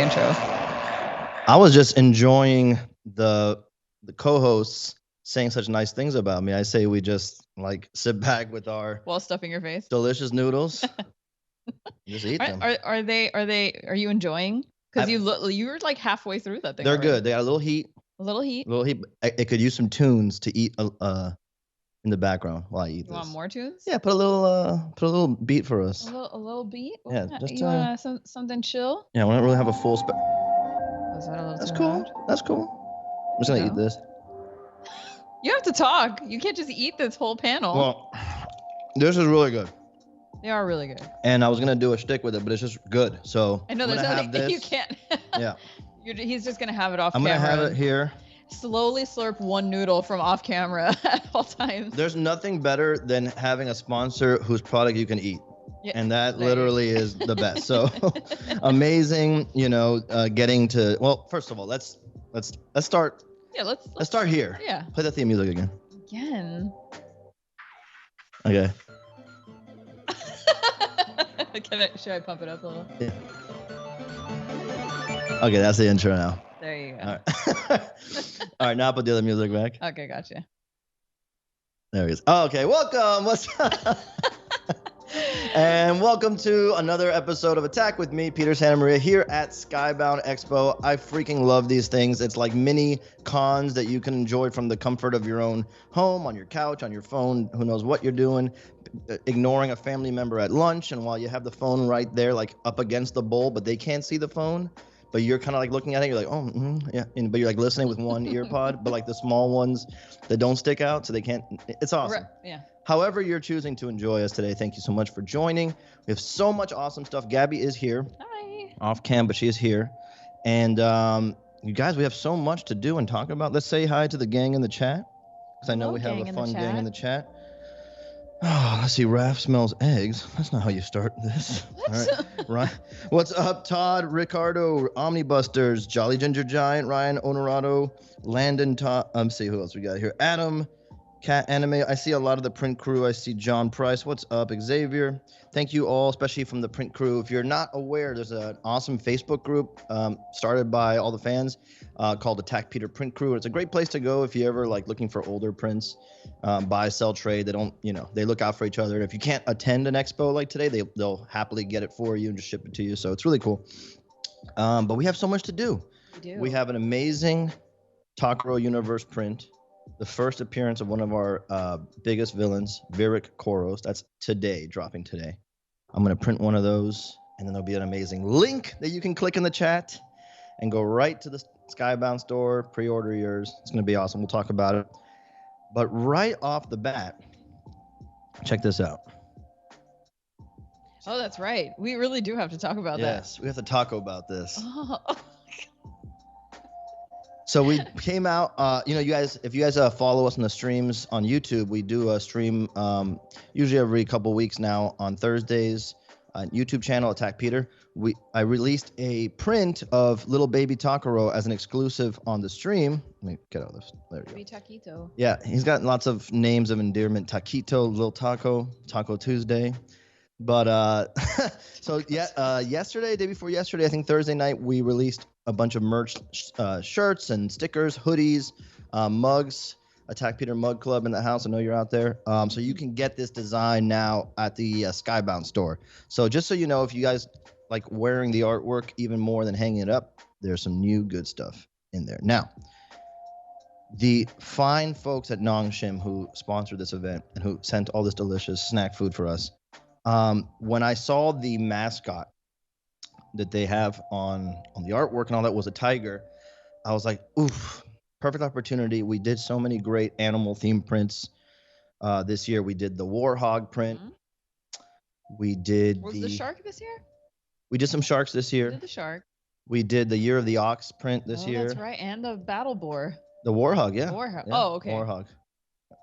intro. I was just enjoying the co-hosts saying such nice things about me. I say we just like sit back with our While stuffing your face. delicious noodles. Just eat them. Are you enjoying? Because you were like halfway through that thing. They're already. good. They got a little heat. A little heat. It could use some tunes to eat in the background while I eat this. You want more tunes? Yeah, put a little beat for us. A little beat? Yeah, just you want something chill? Yeah, I want to really have a full Is that a little That's too cool. loud? That's cool. I'm just gonna eat this. You have to talk. You can't just eat this whole panel. Well, this is really good. They are really good. And I was gonna do a shtick with it, but it's just good. So I know there's nothing you can't. Yeah. He's just gonna have it off camera. I'm gonna have it here. Slowly slurp one noodle from off camera at all times. There's nothing better than having a sponsor whose product you can eat. Yeah, and that literally is the best. So amazing, getting to, well, first of all, let's start. Yeah, let's start here. Yeah. Play that theme music again. Okay. Should I pump it up a little? Yeah. Okay, that's the intro now. There you go. All right. All right, now put the other music back. Okay, gotcha. There he is. Oh, okay, welcome. What's up? And welcome to another episode of Attack with me, Peter Santa Maria, here at Skybound Expo. I freaking love these things. It's like mini cons that you can enjoy from the comfort of your own home, on your couch, on your phone, who knows what you're doing, ignoring a family member at lunch, and while you have the phone right there, like up against the bowl, but they can't see the phone, but you're kind of like looking at it, you're like, oh, yeah, but you're like listening with one ear pod, but like the small ones that don't stick out, so they can't, it's awesome. Right. Yeah. However you're choosing to enjoy us today, thank you so much for joining. We have so much awesome stuff. Gabby is here. Hi. Off cam, but she is here. And you guys, we have so much to do and talk about. Let's say hi to the gang in the chat, because I know we have a fun gang in the chat. Oh, let's see. Raph smells eggs. That's not how you start this. All right. Right. What's up, Todd, Ricardo, Omnibusters, Jolly Ginger Giant, Ryan Honorado, Landon, Todd. See who else we got here. Adam. Cat Anime. I see a lot of the print crew. I see John Price. What's up, Xavier? Thank you all, especially from the print crew. If you're not aware, there's an awesome Facebook group started by all the fans called Attack Peter Print Crew. It's a great place to go if you ever like looking for older prints, buy, sell, trade. They don't, they look out for each other. And if you can't attend an expo like today, they'll happily get it for you and just ship it to you. So it's really cool. But we have so much to do. We have an amazing Takaro Universe print. The first appearance of one of our biggest villains, Virik Koros. That's today, dropping today. I'm going to print one of those, and then there'll be an amazing link that you can click in the chat and go right to the Skybound store, pre-order yours. It's going to be awesome. We'll talk about it. But right off the bat, check this out. Oh, that's right. We really do have to talk about that. Yes, we have to talk about this. Oh. So we came out, you guys, if you guys follow us on the streams on YouTube, we do a stream usually every couple weeks now on Thursdays on YouTube channel, Attack Peter. I released a print of little baby Takaro as an exclusive on the stream. Let me get out of this. There we go. Baby Taquito. Yeah, he's got lots of names of endearment. Taquito, Little Taco, Taco Tuesday. But so yeah, day before yesterday, I think Thursday night, we released a bunch of merch, shirts and stickers, hoodies, mugs, Attack Peter Mug Club in the house. I know you're out there. So you can get this design now at the Skybound store. So just so you know, if you guys like wearing the artwork even more than hanging it up, there's some new good stuff in there. Now, the fine folks at Nongshim who sponsored this event and who sent all this delicious snack food for us, when I saw the mascot that they have on the artwork and all that was a tiger, I was like, oof, perfect opportunity. We did so many great animal themed prints this year. We did the Warhog print. Mm-hmm. We did was the shark this year? We did some sharks this year. We did the shark. We did the Year of the Ox print this year. That's right. And the Battle Boar. The Warhog, yeah. Warhog. Yeah. Oh, okay. Warhog.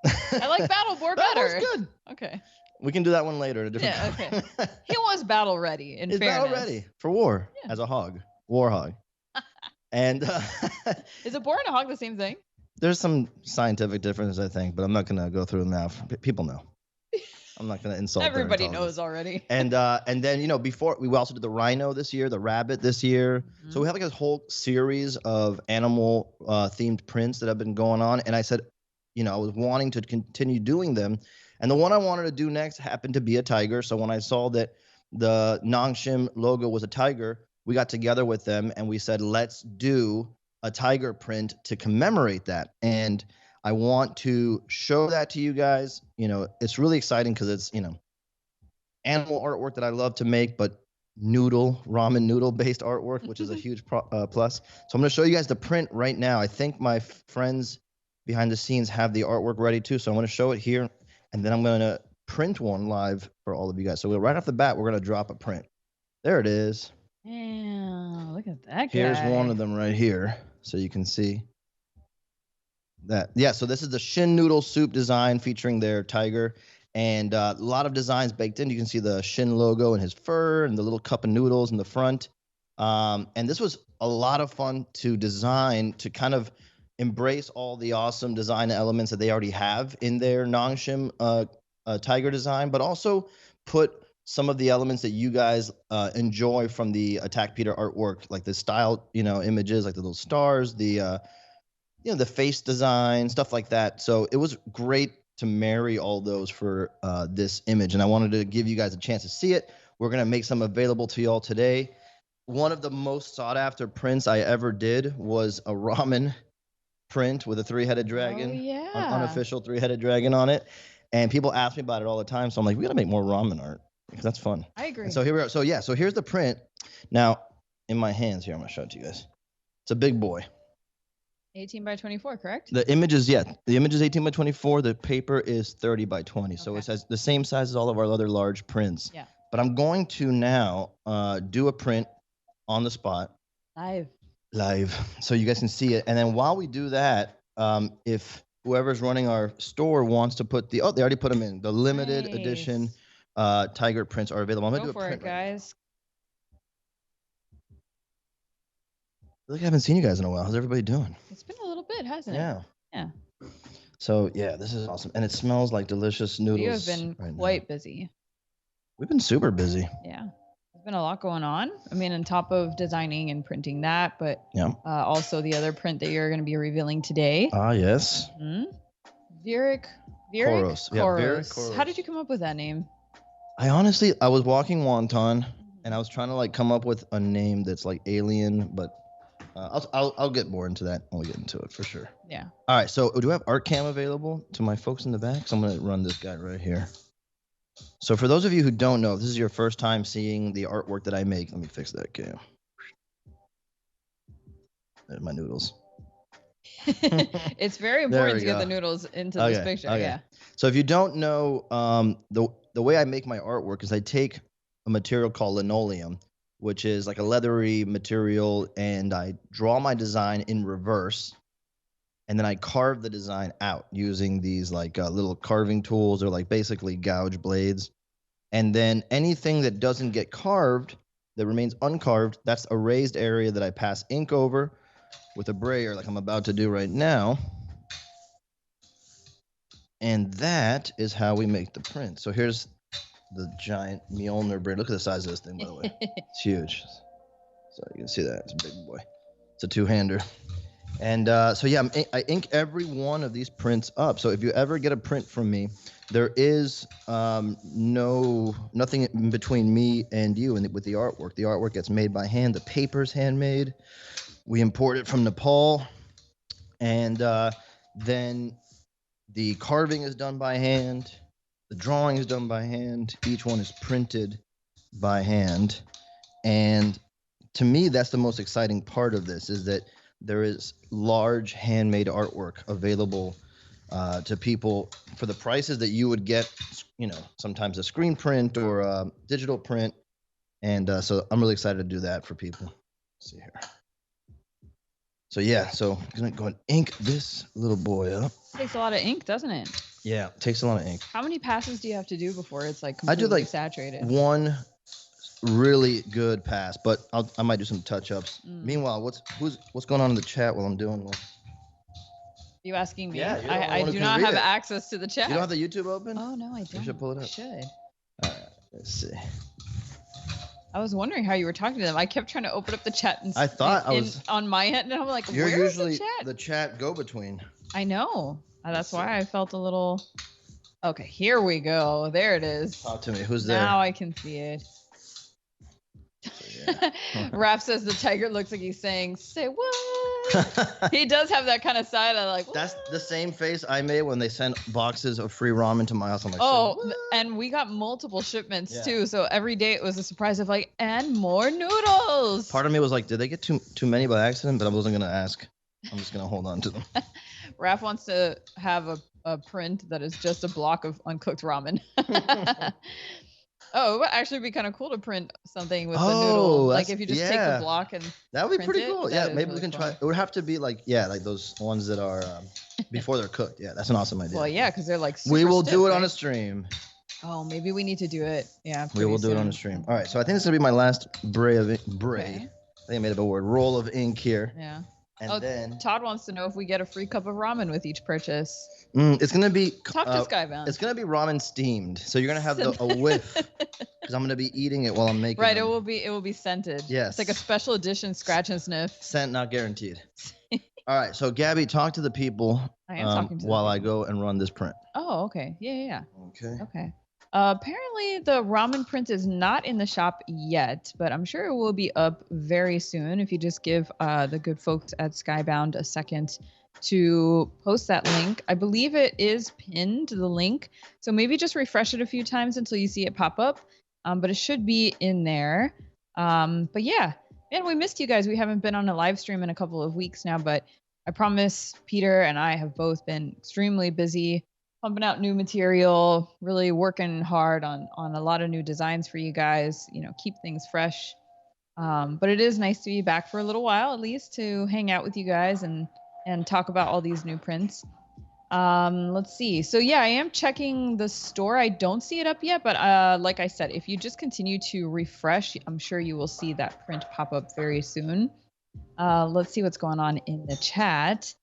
I like Battle Boar better. That was good. Okay. We can do that one later. Yeah, okay. He was battle ready, in fairness. Battle ready for war as a hog. Warhog. And is a boar and a hog the same thing? There's some scientific difference, I think, but I'm not going to go through them now. People know. I'm not gonna insult. Everybody knows already. And then before we also did the rhino this year, the rabbit this year. Mm-hmm. So we have like a whole series of animal themed prints that have been going on. And I said, I was wanting to continue doing them. And the one I wanted to do next happened to be a tiger. So when I saw that the Nongshim logo was a tiger, we got together with them and we said, let's do a tiger print to commemorate that. And I want to show that to you guys. It's really exciting because it's, animal artwork that I love to make, but ramen noodle based artwork, which is a huge plus. So I'm going to show you guys the print right now. I think my friends behind the scenes have the artwork ready too. So I'm going to show it here, and then I'm going to print one live for all of you guys. So right off the bat, we're going to drop a print. There it is. Yeah, look at that guy. Here's one of them right here, so you can see that. Yeah, so this is the Shin Noodle Soup design featuring their tiger, and a lot of designs baked in. You can see the Shin logo and his fur and the little cup of noodles in the front. And this was a lot of fun to design, to kind of embrace all the awesome design elements that they already have in their Nongshim tiger design, but also put some of the elements that you guys enjoy from the Attack Peter artwork, like the style, images, like the little stars, the face design, stuff like that. So it was great to marry all those for this image. And I wanted to give you guys a chance to see it. We're going to make some available to y'all today. One of the most sought after prints I ever did was a ramen print with a three-headed dragon, an unofficial three-headed dragon on it. And people ask me about it all the time. So I'm like, we got to make more ramen art because that's fun. I agree. And so here we are. So yeah, so here's the print. Now in my hands here, I'm going to show it to you guys. It's a big boy. 18 by 24, correct? The image is 18 by 24. The paper is 30 by 20. So it says the same size as all of our other large prints. Yeah. But I'm going to now do a print on the spot. Live. So you guys can see it. And then while we do that, if whoever's running our store wants to put they already put them in. The limited edition tiger prints are available. I'm going to do a print. Go for it, guys. I feel like I haven't seen you guys in a while. How's everybody doing? It's been a little bit, hasn't it? Yeah. So yeah, this is awesome, and it smells like delicious noodles. We have been quite busy. We've been super busy. Yeah, there's been a lot going on. I mean, on top of designing and printing that, but also the other print that you're going to be revealing today. Ah, yes. Mm-hmm. Vieric Koros. Yeah, Vieric Koros. How did you come up with that name? I was walking Wonton, and I was trying to come up with a name that's like alien, but. I'll get more into that when we get into it for sure. Yeah. All right. So do I have art cam available to my folks in the back? So I'm going to run this guy right here. So for those of you who don't know, if this is your first time seeing the artwork that I make, let me fix that cam. There's my noodles. It's very important to get the noodles into this picture. Okay. Yeah. So if you don't know, the way I make my artwork is I take a material called linoleum, which is like a leathery material, and I draw my design in reverse, and then I carve the design out using these little carving tools, or basically gouge blades. And then anything that doesn't get carved, that remains uncarved, that's a raised area that I pass ink over with a brayer like I'm about to do right now. And that is how we make the print. So here's the giant Mjolnir braid. Look at the size of this thing, by the way. It's huge. So you can see that. It's a big boy. It's a two-hander. And so yeah, I ink every one of these prints up. So if you ever get a print from me, there is nothing in between me and you with the artwork. The artwork gets made by hand. The paper's handmade. We import it from Nepal. And then the carving is done by hand. The drawing is done by hand. Each one is printed by hand. And to me, that's the most exciting part of this, is that there is large handmade artwork available to people for the prices that you would get, sometimes a screen print or a digital print. And so I'm really excited to do that for people. Let's see here. So yeah, so I'm going to go and ink this little boy up. Takes a lot of ink, doesn't it? Yeah, it takes a lot of ink. How many passes do you have to do before it's completely saturated? One really good pass, but I might do some touch-ups. Meanwhile, what's going on in the chat while I'm doing this? You asking me? Yeah, I do not have access to the chat. You don't have the YouTube open? Oh, no, I don't. You should pull it up. I should. All right, let's see. I was wondering how you were talking to them. I kept trying to open up the chat and I thought I was on my end, and I'm like, you're where usually is the chat go-between. I know. That's why I felt a little. Okay, here we go. There it is. Talk to me. Who's there? Now I can see it. Yeah. Raph says the tiger looks like he's saying, "Say what?" He does have that kind of side. I like. What? That's the same face I made when they sent boxes of free ramen to my house. I'm like, and we got multiple shipments too. So every day it was a surprise of like, and more noodles. Part of me was like, did they get too many by accident? But I wasn't gonna ask. I'm just gonna hold on to them. Raph wants to have a print that is just a block of uncooked ramen. Oh, it would actually be kind of cool to print something with the noodle. Like if you just take the block and that would be pretty cool. Yeah, maybe we can try. It would have to be like those ones that are before they're cooked. Yeah, that's an awesome idea. Well, yeah, because they're like super we will stiff, do it on a stream. Oh, maybe we need to do it. Yeah, we will do it on a stream. All right, so I think this is gonna be my last bray. I think I made up a word. Roll of ink here. Yeah. And then Todd wants to know if we get a free cup of ramen with each purchase. It's gonna be talk to Skybound. It's gonna be ramen steamed, so you're gonna have a whiff because I'm gonna be eating it while I'm making. Right, them. It will be scented. Yes, it's like a special edition scratch and sniff. Scent not guaranteed. All right, so Gabby, talk to the people. I am talking to while I go and run this print. Oh, okay. Yeah. Okay. Apparently the ramen print is not in the shop yet, but I'm sure it will be up very soon if you just give the good folks at Skybound a second to post that link. I believe it is pinned, the link, so maybe just refresh it a few times until you see it pop up, but it should be in there. But yeah, man, we missed you guys. We haven't been on a live stream in a couple of weeks now, but I promise Peter and I have both been extremely busy pumping out new material, really working hard on a lot of new designs for you guys, keep things fresh. But it is nice to be back for a little while, at least, to hang out with you guys and talk about all these new prints. Let's see. So yeah, I am checking the store. I don't see it up yet, but like I said, if you just continue to refresh, I'm sure you will see that print pop up very soon. Let's see what's going on in the chat.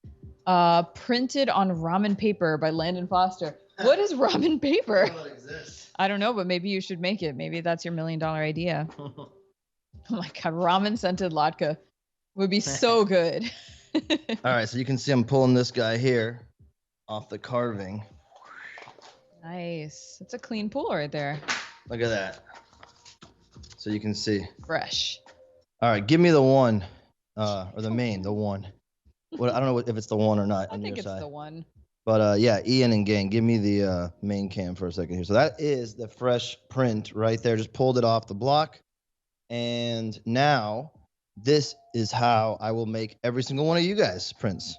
Printed on ramen paper by Landon Foster. What is ramen paper? I don't know, but maybe you should make it. Maybe that's your $1 million idea. Oh my God, ramen scented latke would be so good. All right, so you can see I'm pulling this guy here off the carving. Nice. It's a clean pull right there. Look at that. So you can see. Fresh. All right, give me the one, or the main, the one. Well, I don't know if it's the one or not. I think it's the one. But yeah, Ian and gang, give me the main cam for a second here. So that is the fresh print right there. Just pulled it off the block. And now this is how I will make every single one of you guys prints.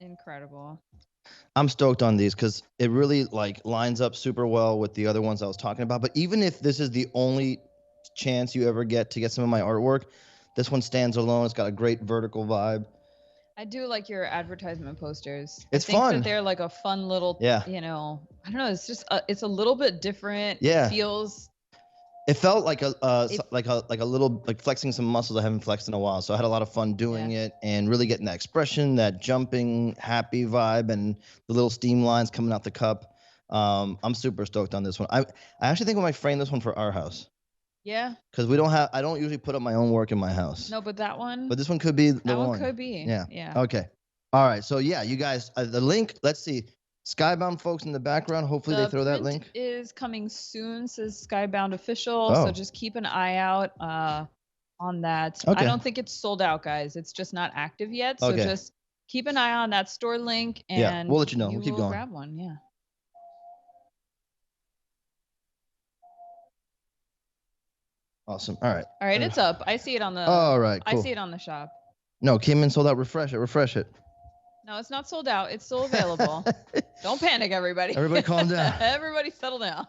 Incredible. I'm stoked on these because it really lines up super well with the other ones I was talking about. But even if this is the only chance you ever get to get some of my artwork, this one stands alone. It's got a great vertical vibe. I do like your advertisement posters. It's fun. I think fun. that they're like a fun little, I don't know. It's just, it's a little bit different. Yeah. It felt like a little flexing some muscles I haven't flexed in a while. So I had a lot of fun doing it and really getting that expression, that jumping, happy vibe, and the little steam lines coming out the cup. I'm super stoked on this one. I actually think we might frame this one for our house. Yeah. Because I don't usually put up my own work in my house. No, but that one. But this one could be the one. That one could be. Yeah. Yeah. Okay. All right. So yeah, you guys, the link. Let's see. Skybound folks in the background. Hopefully they throw that link. Is coming soon. Says Skybound official. So just keep an eye out on that. Okay. I don't think it's sold out, guys. It's just not active yet. So just keep an eye on that store link, and we'll let you know. We'll keep going. Grab one. Yeah. Awesome. All right. All right, it's up. I see it on the. All right. Cool. I see it on the shop. No, came in sold out. Refresh it. No, it's not sold out. It's still available. Don't panic, everybody. Everybody calm down. Everybody settle down.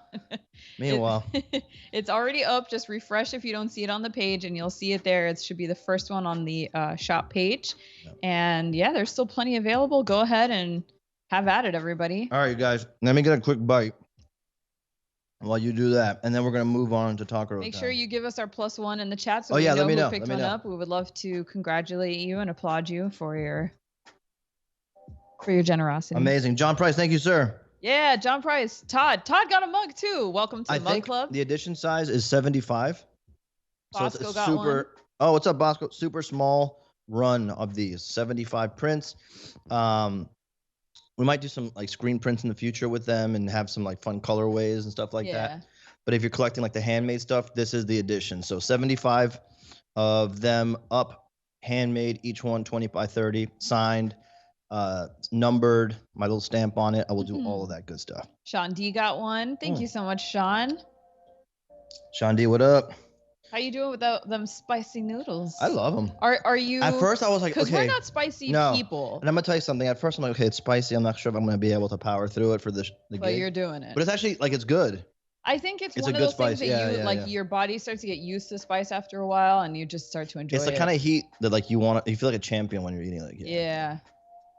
Meanwhile. It's already up. Just refresh if you don't see it on the page, and you'll see it there. It should be the first one on the shop page. Yep. And yeah, there's still plenty available. Go ahead and have at it, everybody. All right, guys. Let me get a quick bite while you do that, and then we're going to move on to taco. Make sure you give us our +1 in the chat so we know who picked one up. We would love to congratulate you and applaud you for your for your generosity. Amazing. John Price, thank you, sir. Yeah, John Price. Todd got a mug too. Welcome to the Mug Club. The edition size is 75. Bosco so it's got super. One. Oh, what's up, Bosco? Super small run of these 75 prints. We might do some like screen prints in the future with them and have some like fun colorways and stuff like that. But if you're collecting like the handmade stuff, this is the edition. So 75 of them up, handmade, each one 20 by 30, signed, numbered, my little stamp on it. I will do all of that good stuff. Sean D got one. Thank you so much, Sean. Sean D, what up? How you doing without them spicy noodles? I love them. Are you? At first, I was like, okay. Because we're not spicy people. And I'm going to tell you something. At first, I'm like, okay, it's spicy. I'm not sure if I'm going to be able to power through it for the But gig. you're doing it. But it's actually, like, it's good. I think it's one of those things that your body starts to get used to spice after a while, and you just start to enjoy it. It's the kind of heat that, like, you feel like a champion when you're eating it.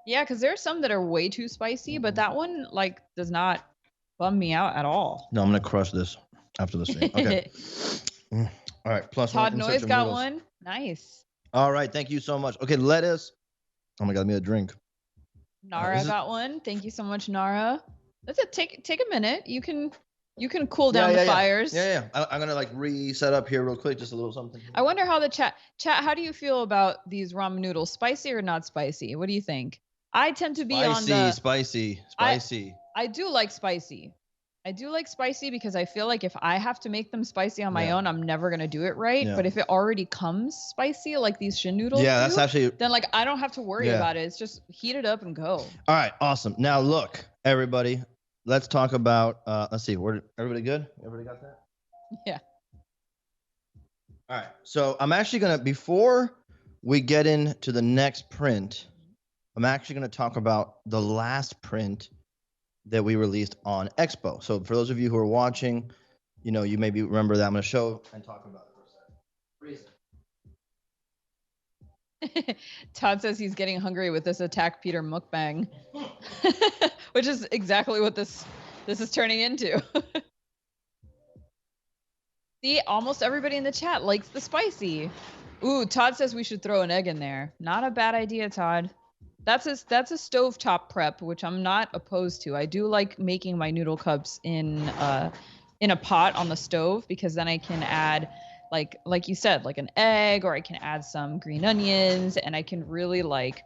Yeah, because there are some that are way too spicy, but that one, like, does not bum me out at all. No, I'm going to crush this after the stream. Okay. All right, plus Todd one. Noise got one. Nice. All right, thank you so much. Okay, lettuce. Oh my God, let me have a drink. Nara got one. Thank you so much, Nara. That's it. Take a minute. You can cool down the fires. Yeah. I'm gonna like reset up here real quick, just a little something. I wonder how the chat. How do you feel about these ramen noodles? Spicy or not spicy? What do you think? I tend to be on the spicy. I do like spicy. I do like spicy because I feel like if I have to make them spicy on my own, I'm never going to do it right. Yeah. But if it already comes spicy, like these shin noodles that's actually... then like I don't have to worry about it. It's just heat it up and go. All right, awesome. Now look, everybody, let's talk about, let's see, everybody good? Everybody got that? Yeah. All right, so I'm actually going to, before we get into the next print, I'm actually going to talk about the last print that we released on Expo. So for those of you who are watching, you maybe remember that. I'm going to show and talk about it for a second. Todd says he's getting hungry with this Attack Peter mukbang, which is exactly what this is turning into. See, almost everybody in the chat likes the spicy. Ooh, Todd says we should throw an egg in there. Not a bad idea, Todd. That's a stovetop prep, which I'm not opposed to. I do like making my noodle cups in a pot on the stove, because then I can add, like you said, like an egg, or I can add some green onions, and I can really like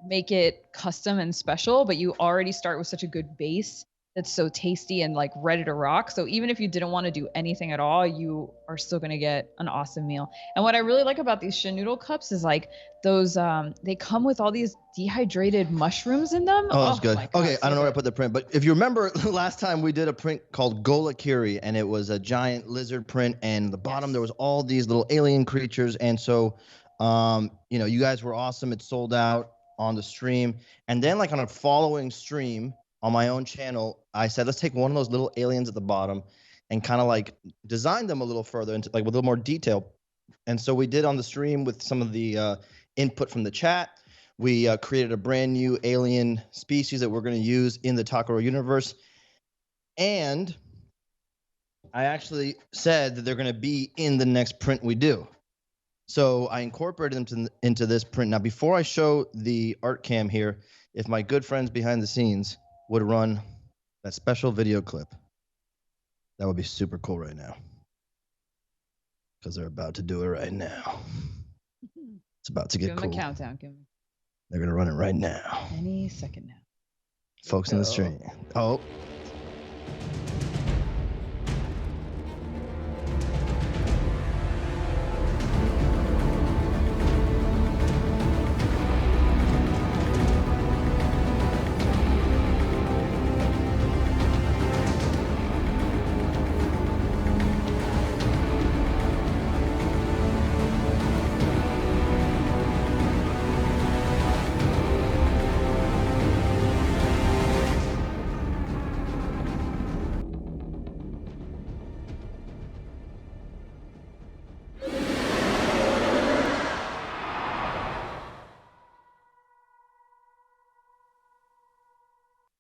make it custom and special. But you already start with such a good base that's so tasty and like ready to rock. So even if you didn't want to do anything at all, you are still going to get an awesome meal. And what I really like about these shin noodle cups is like those, they come with all these dehydrated mushrooms in them. Oh, that's good. Okay, I don't know where I put the print, but if you remember last time we did a print called Golakiri, and it was a giant lizard print, and the bottom there was all these little alien creatures. And so, you guys were awesome. It sold out on the stream. And then like on a following stream, on my own channel, I said, let's take one of those little aliens at the bottom and kind of like design them a little further into like with a little more detail. And so we did on the stream with some of the input from the chat. We created a brand new alien species that we're going to use in the Takaro universe. And I actually said that they're going to be in the next print we do. So I incorporated them into this print. Now, before I show the art cam here, if my good friends behind the scenes would run that special video clip, that would be super cool right now, because they're about to do it right now. It's about to get cool. Give them a countdown. They're going to run it right now. Any second now. Folks in the stream. Oh.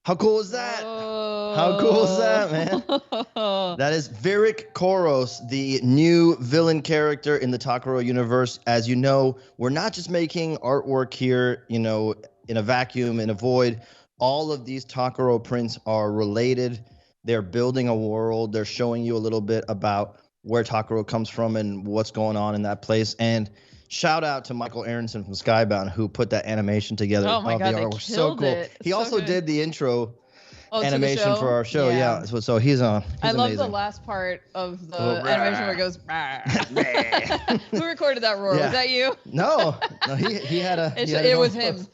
How cool is that? Oh. How cool is that, man? That is Virik Koros, the new villain character in the Takaro universe. As you know, we're not just making artwork here, in a vacuum, in a void. all of these Takaro prints are related. They're building a world. They're showing you a little bit about where Takaro comes from and what's going on in that place. And shout out to Michael Aronson from Skybound who put that animation together. Oh my God, the they artwork. So cool. it. He also did the intro to animation for our show. Yeah. So he's I amazing. love the last part of the animation where it goes. Who recorded that roar? Was that you? No, he had a. It was him.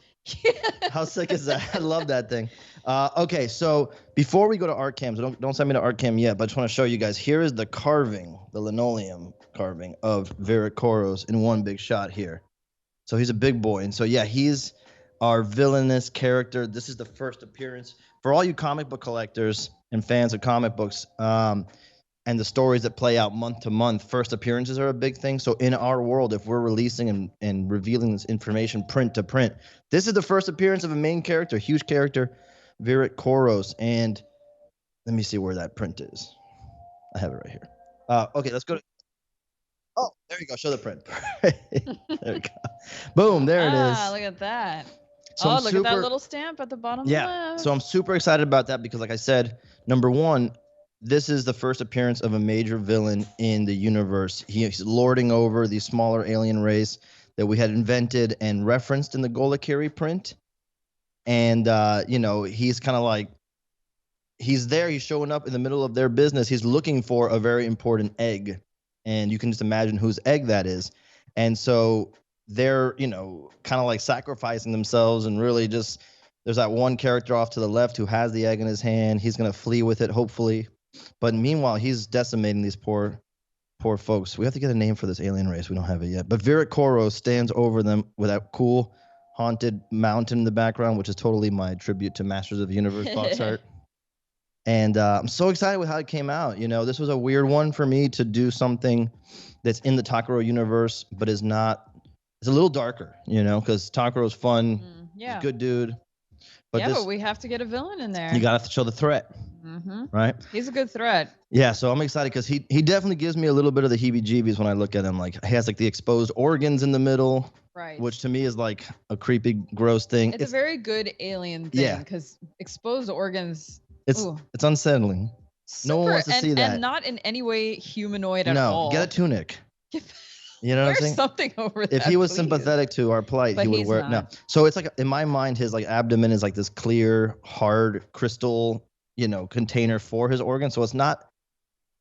How sick is that? I love that thing. Okay, so before we go to art cams, don't send me to art cam yet, but I just want to show you guys. Here is the carving, the linoleum carving of Virat Koros in one big shot here. So he's a big boy, and so yeah, he's our villainous character. This is the first appearance for all you comic book collectors and fans of comic books. And the stories that play out month to month, first appearances are a big thing. So in our world, if we're releasing and revealing this information print to print, this is the first appearance of a main character, huge character, Virat Koros. And let me see where that print is. I have it right here. Okay, let's go to... Oh, there you go. Show the print. There we go. Boom, there it is. Look at that. So look at that little stamp at the bottom left. So I'm super excited about that because, like I said, number one, this is the first appearance of a major villain in the universe. He's lording over the smaller alien race that we had invented and referenced in the Golakiri print. And, he's kind of like, he's there. He's showing up in the middle of their business. He's looking for a very important egg. And you can just imagine whose egg that is. And so they're, kind of like sacrificing themselves and really just, there's that one character off to the left who has the egg in his hand. He's going to flee with it, hopefully. But meanwhile, he's decimating these poor folks. We have to get a name for this alien race. We don't have it yet. But Virat Koros stands over them with that cool haunted mountain in the background, which is totally my tribute to Masters of the Universe box art. And I'm so excited with how it came out. This was a weird one for me to do something that's in the Takaro universe, but is not. It's a little darker, because Takaro's fun. He's a good dude. But we have to get a villain in there. You got to show the threat. Right? He's a good threat. Yeah, so I'm excited because he definitely gives me a little bit of the heebie-jeebies when I look at him. Like, he has like the exposed organs in the middle, right? Which to me is like a creepy, gross thing. It's a very good alien thing because exposed organs. It's unsettling. No one wants to see that. And not in any way humanoid at all. No, get a tunic. You know what I'm saying? Something over that. If he was sympathetic to our plight, he would wear it. No. So it's like, in my mind, his like abdomen is like this clear, hard crystal, container for his organ. So it's not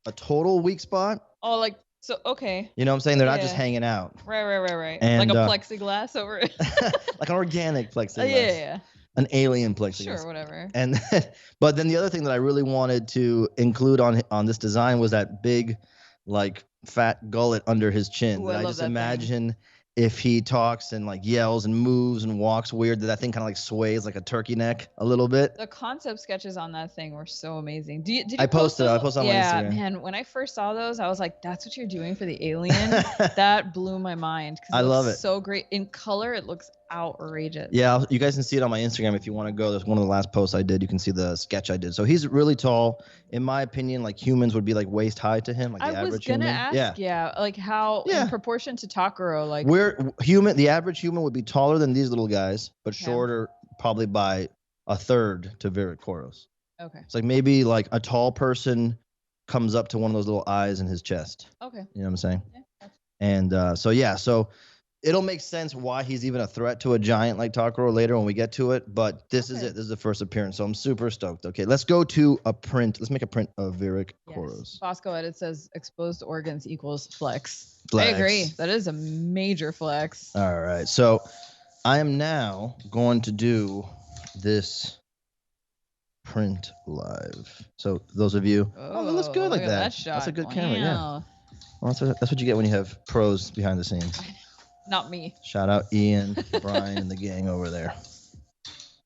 a total weak spot. Oh, okay. You know what I'm saying? They're not just hanging out. Right. And, like a plexiglass over it. Like an organic plexiglass. Yeah. An alien plexiglass. Sure, whatever. And but then the other thing that I really wanted to include on this design was that big, like, fat gullet under his chin. Ooh, I just imagine if he talks and like yells and moves and walks weird, that thing kind of like sways like a turkey neck a little bit. The concept sketches on that thing were so amazing. Did you I posted on my Instagram. Yeah, man. When I first saw those, I was like, "That's what you're doing for the alien." That blew my mind. I love it. So great in color. It looks outrageous. Yeah, you guys can see it on my Instagram if you want to go. There's one of the last posts I did. You can see the sketch I did. So he's really tall. In my opinion, like humans would be like waist high to him, like the average human. I was gonna ask, like how in proportion to Takaro, like the average human would be taller than these little guys, but shorter probably by a third to Virat Koros. Okay. It's like maybe like a tall person comes up to one of those little eyes in his chest. Okay. You know what I'm saying? Yeah. And so it'll make sense why he's even a threat to a giant like Takaro later when we get to it. But this is it. This is the first appearance. So I'm super stoked. Okay, let's go to a print. Let's make a print of Virat Koros. Bosco Edit says exposed organs equals flex. I agree. That is a major flex. All right. So I am now going to do this print live. So those of you, that looks good like that. That shot. That's a good camera. Yeah. Well, that's what you get when you have pros behind the scenes. Not me. Shout out Ian, Brian, and the gang over there.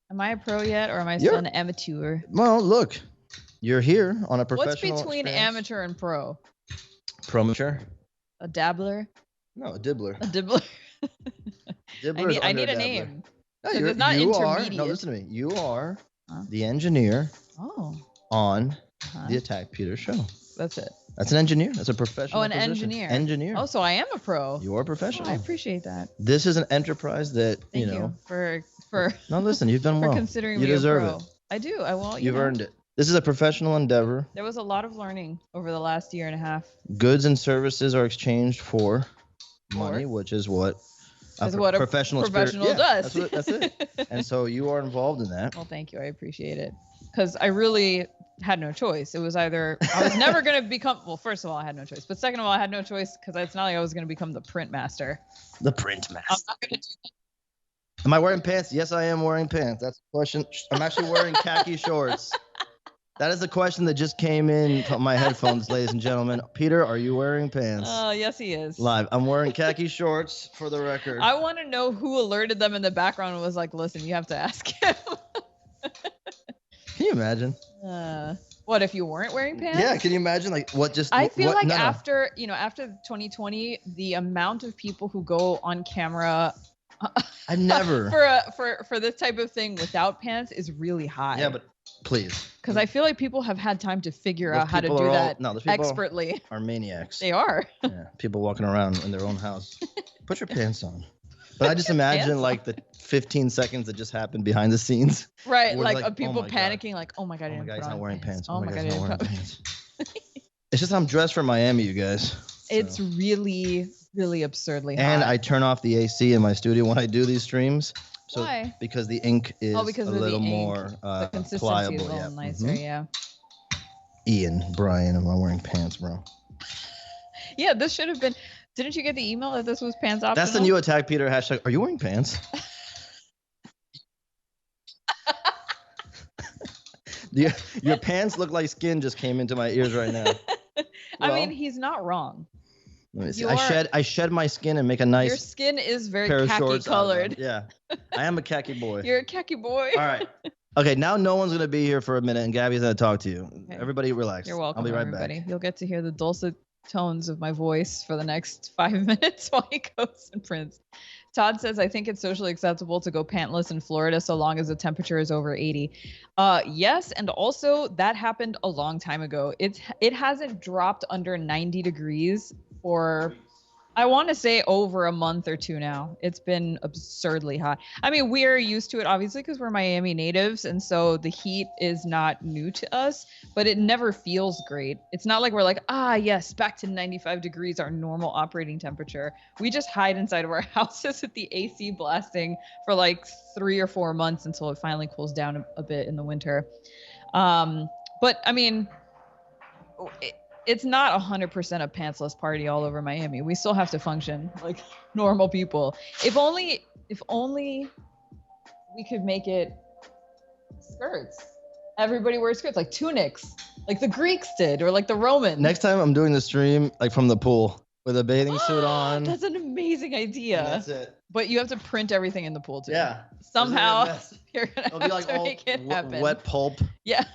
Am I a pro yet, or am I still an amateur? Well, look, you're here on a professional. What's between amateur and pro? Promature. A dabbler? No, a dibbler. A dibbler. I need a name. No, it's not intermediate. No, listen to me. You are the engineer on the Attack Peter show. That's it. That's an engineer. That's a professional. Oh, an position. Engineer. Oh, so I am a pro. You are a professional. I appreciate that. This is an enterprise that Thank you for. No, listen, you've done well. For considering you me deserve a pro. it. I do. You've earned it. This is a professional endeavor. There was a lot of learning over the last year and a half. Goods and services are exchanged for money, which is what a professional does. Yeah, that's it. And so you are involved in that. Well, thank you. I appreciate it. Because I really had no choice. It was either I was never going to become, well, first of all, I had no choice. But second of all, I had no choice because it's not like I was going to become the print master. The print master. I'm not going to do that. Am I wearing pants? Yes, I am wearing pants. That's the question. I'm actually wearing khaki shorts. That is the question that just came in my headphones, ladies and gentlemen. Peter, are you wearing pants? Yes, he is. Live. I'm wearing khaki shorts for the record. I want to know who alerted them in the background and was like, listen, you have to ask him. Can you imagine? What if you weren't wearing pants? Yeah, can you imagine I feel like after 2020, the amount of people who go on camera I never for this type of thing without pants is really high. Yeah, but please. Because I feel like people have had time to figure out how to do that expertly. Are maniacs. They are. Yeah, people walking around in their own house. Put your pants on. But I just imagine like the 15 seconds that just happened behind the scenes. Right, like people panicking, like, oh my god, he's not wearing pants. Oh my god, he's not wearing pants. It's just I'm dressed for Miami, you guys. So. It's really, really absurdly hot. And I turn off the AC in my studio when I do these streams. So why? Because the ink is a little more the consistency pliable. Is a little nicer, yeah. Ian, Brian, am I wearing pants, bro? Yeah, this should have been. Didn't you get the email that this was pants optional? That's the new Attack Peter hashtag. Are you wearing pants? Your pants look like skin just came into my ears right now. I mean, he's not wrong. Let me see. I shed my skin and make a nice. Your skin is very khaki colored. Yeah, I am a khaki boy. You're a khaki boy. All right. Okay, now no one's gonna be here for a minute, and Gabby's gonna talk to you. Okay. Everybody, relax. You're welcome. I'll be right everybody. back. You'll get to hear the dulcet tones of my voice for the next 5 minutes while he goes and prints. Todd says, I think it's socially acceptable to go pantless in Florida so long as the temperature is over 80. Yes, and also that happened a long time ago. It hasn't dropped under 90 degrees for, I want to say, over a month or two now. It's been absurdly hot. I mean, we're used to it, obviously, because we're Miami natives, and so the heat is not new to us, but it never feels great. It's not like we're like, yes, back to 95 degrees, our normal operating temperature. We just hide inside of our houses with the AC blasting for like 3 or 4 months until it finally cools down a bit in the winter. But, I mean, it's not 100% a pantsless party all over Miami. We still have to function like normal people. If only we could make it skirts. Everybody wears skirts, like tunics, like the Greeks did, or like the Romans. Next time I'm doing the stream, like from the pool with a bathing suit on. That's an amazing idea. And that's it. But you have to print everything in the pool too. Yeah. Somehow you're gonna It'll be like to make it happen. Wet pulp. Yeah.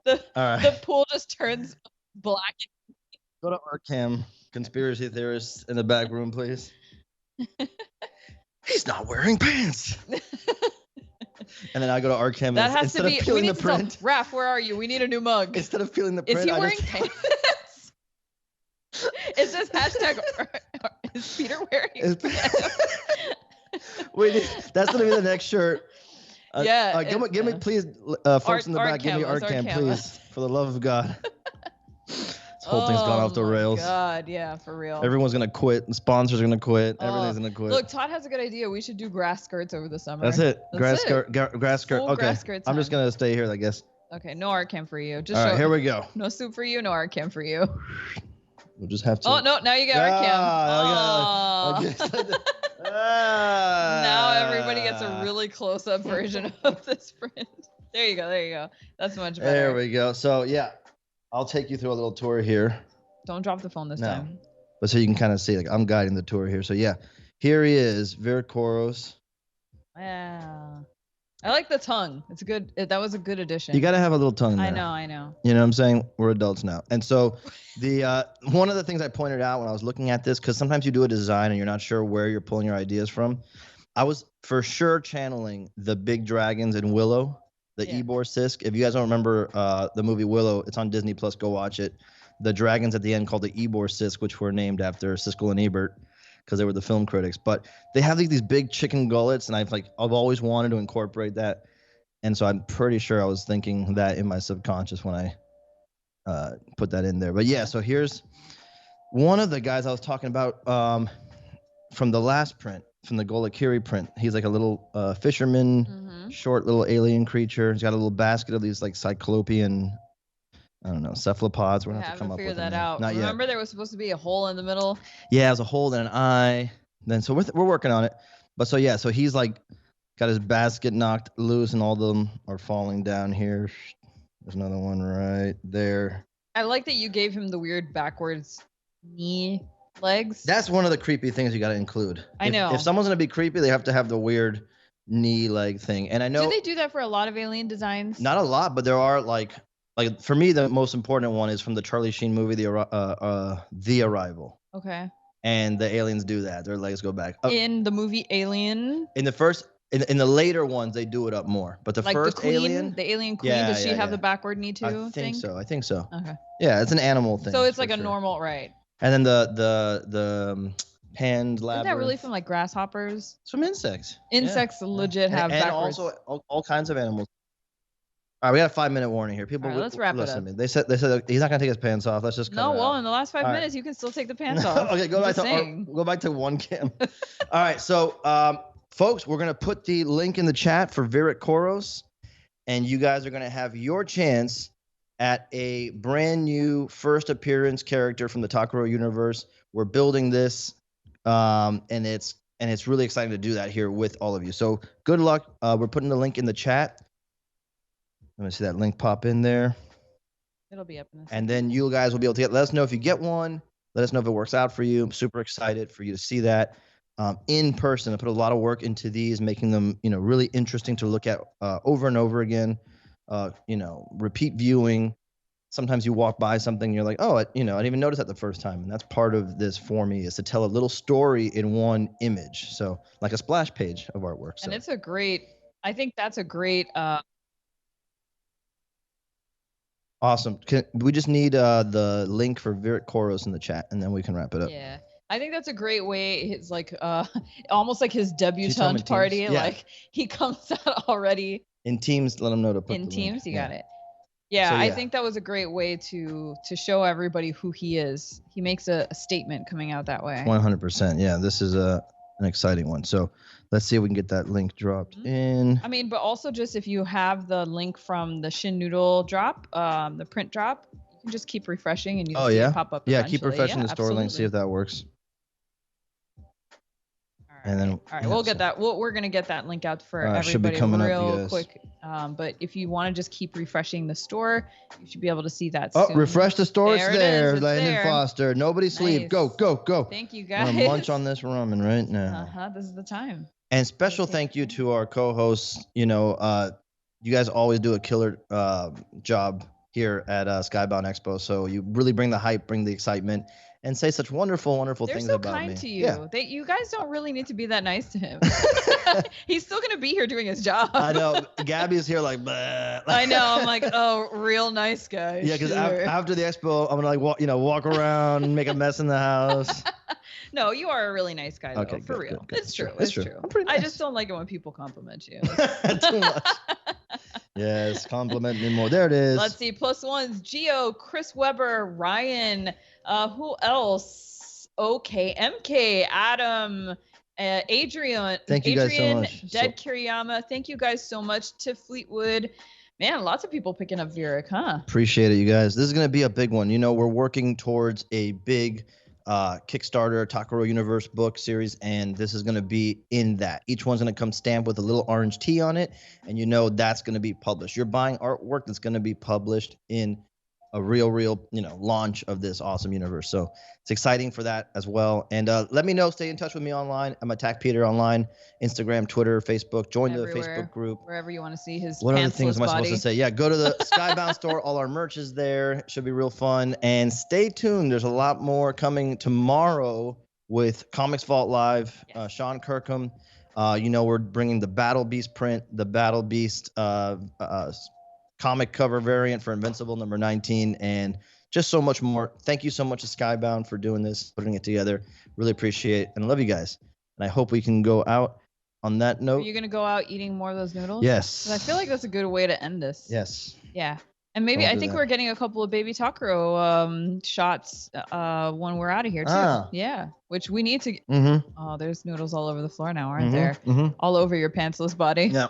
The pool just turns black. Go to Arkham, conspiracy theorists in the back room, please. He's not wearing pants. And then I go to Arkham. That has instead to be. Of peeling the print. Raph, where are you? We need a new mug. Instead of peeling the print, is he wearing pants? It says hashtag. Is Peter wearing pants? Wait, that's gonna be the next shirt. Yeah. Give me, please, folks in the back, give me Arkham, please, for the love of God. This whole thing's gone off the rails. God, yeah, for real. Everyone's gonna quit. The sponsors are gonna quit. Everything's gonna quit. Look, Todd has a good idea. We should do grass skirts over the summer. That's it. Grass skirt. Full okay. Grass skirt time. I'm just gonna stay here, I guess. Okay, no Arkham for you. All right, here we go. No soup for you, no Arkham for you. We'll just have to. Oh no! Now you get Arkham. Now everybody gets a really close-up version of this print. There you go. That's much better. There we go. So yeah, I'll take you through a little tour here. Don't drop the phone this time. But so you can kind of see, like, I'm guiding the tour here. So yeah, here he is, Virkoros. Wow. I like the tongue. It's good. That was a good addition. You got to have a little tongue there. I know. You know what I'm saying? We're adults now. And so the one of the things I pointed out when I was looking at this, because sometimes you do a design and you're not sure where you're pulling your ideas from. I was for sure channeling the big dragons in Willow, the Ybor Sisk. If you guys don't remember the movie Willow, it's on Disney Plus. Go watch it. the dragons at the end called the Ebor Sisk, which were named after Siskel and Ebert because they were the film critics. But they have these big chicken gullets, and I've always wanted to incorporate that. And so I'm pretty sure I was thinking that in my subconscious when I put that in there. But yeah, so here's one of the guys I was talking about from the last print, from the Golakiri print. He's like a little fisherman, short little alien creature. He's got a little basket of these like cyclopean, I don't know, cephalopods. We're gonna have to come up with that out. Not Remember yet. there was supposed to be a hole in the middle? Yeah, there's a hole and an eye. Then so we're working on it. But so yeah, so he's like got his basket knocked loose and all of them are falling down here. There's another one right there. I like that you gave him the weird backwards knee legs. That's one of the creepy things you got to include. I know. If someone's going to be creepy, they have to have the weird knee leg thing. And I know. Do they do that for a lot of alien designs? Not a lot, but there are like for me, the most important one is from the Charlie Sheen movie, The Arrival. Okay. And the aliens do that. Their legs go back. In the movie Alien? In the first. In the later ones, they do it up more. But the first the alien, the alien queen, does she have the backward knee too? I think so. Okay. Yeah, it's an animal thing. So it's like a normal, right? And then the hand labyrinth. Isn't that really from like grasshoppers? It's from insects. Insects legit have backwards. And also all kinds of animals. All right, we got a 5-minute warning here. People, let's wrap it up. To me. They said he's not gonna take his pants off. Let's just cut it out. In the last 5 minutes, you can still take the pants off. Okay, go back to one cam. All right, so folks, we're going to put the link in the chat for Virat Koros, and you guys are going to have your chance at a brand new first appearance character from the Takuro universe. We're building this, and it's really exciting to do that here with all of you. So good luck. We're putting the link in the chat. Let me see that link pop in there. It'll be up in this. And then you guys will be able to let us know if you get one. Let us know if it works out for you. I'm super excited for you to see that. In person. I put a lot of work into these, making them, really interesting to look at over and over again. Repeat viewing. Sometimes you walk by something, and you're like, oh, I didn't even notice that the first time. And that's part of this for me, is to tell a little story in one image. So like a splash page of artwork. So. And I think that's a great. Awesome. We just need the link for Virat Koros in the chat, and then we can wrap it up. Yeah. I think that's a great way. It's like almost like his debutante party. Yeah. Like he comes out already. In teams, let them know to put in teams. Link. You got it. Yeah, so, I think that was a great way to show everybody who he is. He makes a statement coming out that way. 100%. Yeah, this is an exciting one. So let's see if we can get that link dropped in. I mean, but also just if you have the link from the Shin Noodle drop, the print drop, you can just keep refreshing and you see it pop up. Yeah, keep refreshing the store link, see if that works. And then, all right, we'll get that. We're gonna get that link out for everybody should be coming real quick. But if you want to just keep refreshing the store, you should be able to see that soon. Oh, refresh the store. It's there. Landon there. Foster. Nobody sleep. Go. Thank you, guys. I'm gonna munch on this ramen right now. This is the time. And special thank you to our co-hosts. You guys always do a killer job here at Skybound Expo. So you really bring the hype, bring the excitement, and say such wonderful things about me. They're so kind to you. Yeah. You guys don't really need to be that nice to him. He's still going to be here doing his job. I know. Gabby's here like, bleh. I know. I'm like, oh, real nice guy. Yeah, because after the expo, I'm going to walk around and make a mess in the house. No, you are a really nice guy, though, for good, real. Good. It's true. It's true. I'm pretty nice. I just don't like it when people compliment you. Too much. Yes, compliment me more. There it is. Let's see. +1s, Gio, Chris Weber, Ryan, who else? Okay, MK, Adam, Adrian. Thank you guys so much. Dead Kiriyama. Thank you guys so much to Fleetwood. Man, lots of people picking up Virak, huh? Appreciate it, you guys. This is going to be a big one. We're working towards a big Kickstarter Takuro Universe book series, and this is going to be in that. Each one's going to come stamped with a little orange T on it, and that's going to be published. You're buying artwork that's going to be published in a real launch of this awesome universe. So it's exciting for that as well. And let me know, stay in touch with me online. I'm Attack Peter online, Instagram, Twitter, Facebook. Join the Facebook group. Wherever you want to see his What other things am I supposed to say? Yeah, go to the Skybound store. All our merch is there. It should be real fun. And stay tuned. There's a lot more coming tomorrow with Comics Vault Live. Yes. Sean Kirkham. We're bringing the Battle Beast print, the Battle Beast comic cover variant for Invincible number 19, and just so much more. Thank you so much to Skybound for doing this, putting it together. Really appreciate it, and I love you guys. And I hope we can go out on that note. Are you going to go out eating more of those noodles? Yes. I feel like that's a good way to end this. Yes. Yeah. And maybe I think we're getting a couple of baby Takuro shots when we're out of here too. Yeah, which we need to. Oh, there's noodles all over the floor now, aren't there? All over your pantsless body. Yeah.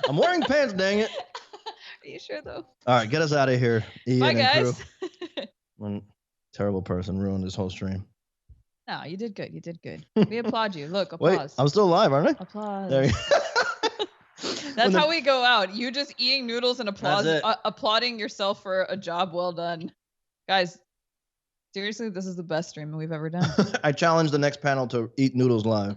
I'm wearing pants, dang it. Are you sure though? All right, get us out of here. Ian Bye, guys. One terrible person ruined this whole stream. No, you did good. You did good. We applaud you. Look, applause. Wait, I'm still alive, aren't I? Applause. There you That's how we go out. You just eating noodles and applauding yourself for a job well done. Guys, seriously, this is the best stream we've ever done. I challenge the next panel to eat noodles live.